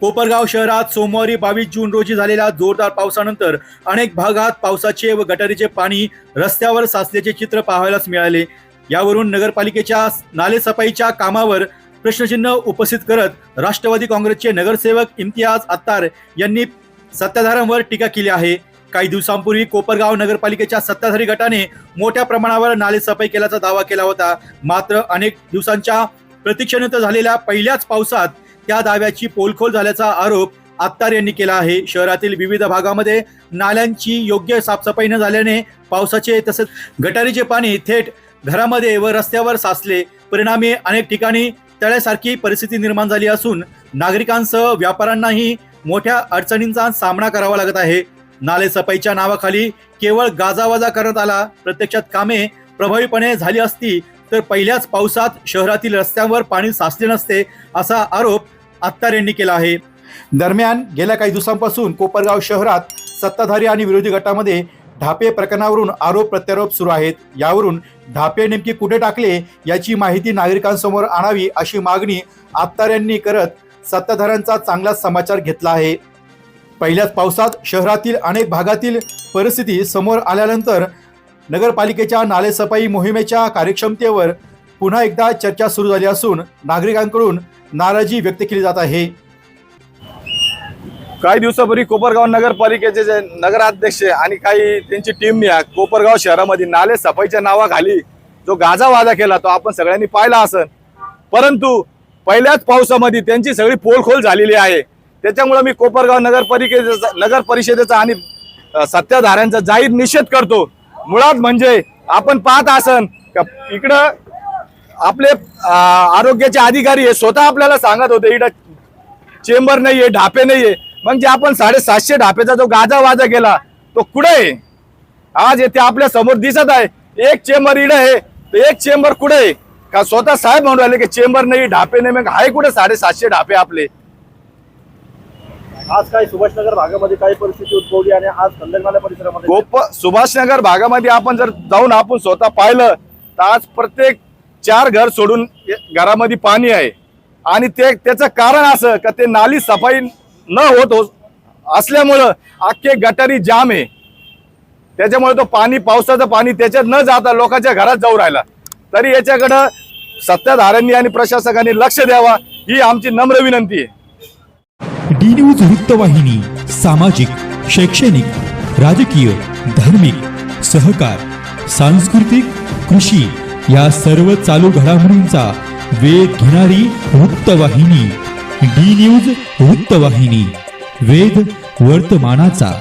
कोपरगाव शहरात सोमवारी 22 जून रोजी झालेल्या जोरदार पावसानंतर अनेक भागात पावसाचे व गटारीचे पाणी रस्त्यावर साचल्याचे चित्र पाहायलाच मिळाले। यावरून नगरपालिकेच्या नालेसफाईच्या कामावर प्रश्नचिन्ह उपस्थित करत राष्ट्रवादी काँग्रेसचे नगरसेवक इम्तियाज अत्तार यांनी सत्ताधाऱ्यांवर टीका केली आहे। काही दिवसांपूर्वी कोपरगाव नगरपालिकेच्या सत्ताधारी गटाने मोठ्या प्रमाणावर नालेसफाई केल्याचा दावा केला होता, मात्र अनेक दिवसांच्या प्रतीक्षेनंतर झालेल्या पहिल्याच पावसात त्या दाव्याची पोलखोल झाल्याचा आरोप अत्तार यांनी केला आहे। शहरातील विविध भागामध्ये नाल्यांची योग्य साफसफाई न झाल्याने पावसाचे तसेच गटारीचे पाणी थेट घरामध्ये व रस्त्यावर साचले। परिणामी अनेक ठिकाणी तळ्यासारखी परिस्थिती निर्माण झाली असून नागरिकांसह व्यापाऱ्यांनाही मोठ्या अडचणींचा सामना करावा लागत आहे। नालेसफाईच्या नावाखाली केवळ गाजावाजा करण्यात आला। प्रत्यक्षात कामे प्रभावीपणे झाली असती तर पहिल्याच पावसात शहरातील रस्त्यांवर पाणी साचले नसते, असा आरोप अत्तार यांनी केला आहे। दरम्यान गेल्या काही दिवसांपासून कोपरगाव शहरात सत्ताधारी आणि विरोधी गटामध्ये ढापे प्रकरणावरून आरोप प्रत्यारोप सुरू आहेत। यावरून ढापे नेमके कुठे टाकले याची माहिती नागरिकांसमोर आणावी अशी मागणी अत्तार यांनी करत सत्ताधाऱ्यांचा चांगला समाचार घेतला आहे। पहिल्याच पावसात शहरातील अनेक भागातील परिस्थिती समोर आल्यानंतर नगरपालिकेच्या नालेसफाई मोहिमेच्या कार्यक्षमतेवर पुन्हा एकदा चर्चा सुरू झाली असून नागरिकांकडून नाराजी व्यक्त केली जात आहे। काही दिवसापूर्वी कोपरगाव नगरपालिकेचे जे नगराध्यक्ष आणि काही त्यांची टीम या कोपरगाव शहरामध्ये नाले सफाईच्या नावाखाली जो गाजावाजा केला तो आपण सगळ्यांनी पाहिला असेल, परंतु पहिल्याच पावसामध्ये त्यांची सगळी पोलखोल झालेली आहे। त्याच्यामुळे मी कोपरगाव नगर परिषदेचा आणि सत्ताधाऱ्यांचा जाहीर निषेध करतो। मुळात म्हणजे आपण पाहत असन का इकडं आपले आरोग्याचे अधिकारी हे स्वतः आपल्याला सांगत होते इकडं चेंबर नाहीये, ढापे नाहीये। म्हणजे आपण 750 ढापेचा जो गाजावाजा केला तो कुठे आहे? आज येथे आपल्या समोर दिसत आहे एक चेंबर इकडे आहे तर एक चेंबर कुठे आहे? का स्वतः साहेब म्हणून राहिले की चेंबर नाही, ढापे नाही, मग आहे कुठे 750 ढापे आपले? आज काय सुभाषनगर भागामध्ये काही परिस्थिती उद्भवली आणि आज संदर्भाला परिसरामध्ये सुभाषनगर भागामध्ये आपण जर जाऊन आपण स्वतः पाहिलं तर आज प्रत्येक 4 घर सोडून घरामध्ये पाणी आहे आणि त्याचं कारण असं का ते नाली सफाई न होत असल्यामुळं अख्खे गटारी जाम आहे। त्याच्यामुळे तो पाणी पावसाचं पाणी त्याच्यात न जाता लोकांच्या घरात जाऊ राहिला। तरी याच्याकडं सत्ताधाऱ्यांनी आणि प्रशासकांनी लक्ष द्यावा ही आमची नम्र विनंती आहे। डी न्यूज वृत्तवाहिनी सामाजिक, शैक्षणिक, राजकीय, धार्मिक, सहकार, सांस्कृतिक, कृषी या सर्व चालू घडामोडींचा वेध घेणारी वृत्तवाहिनी डी न्यूज वृत्तवाहिनी, वेध वर्तमानाचा।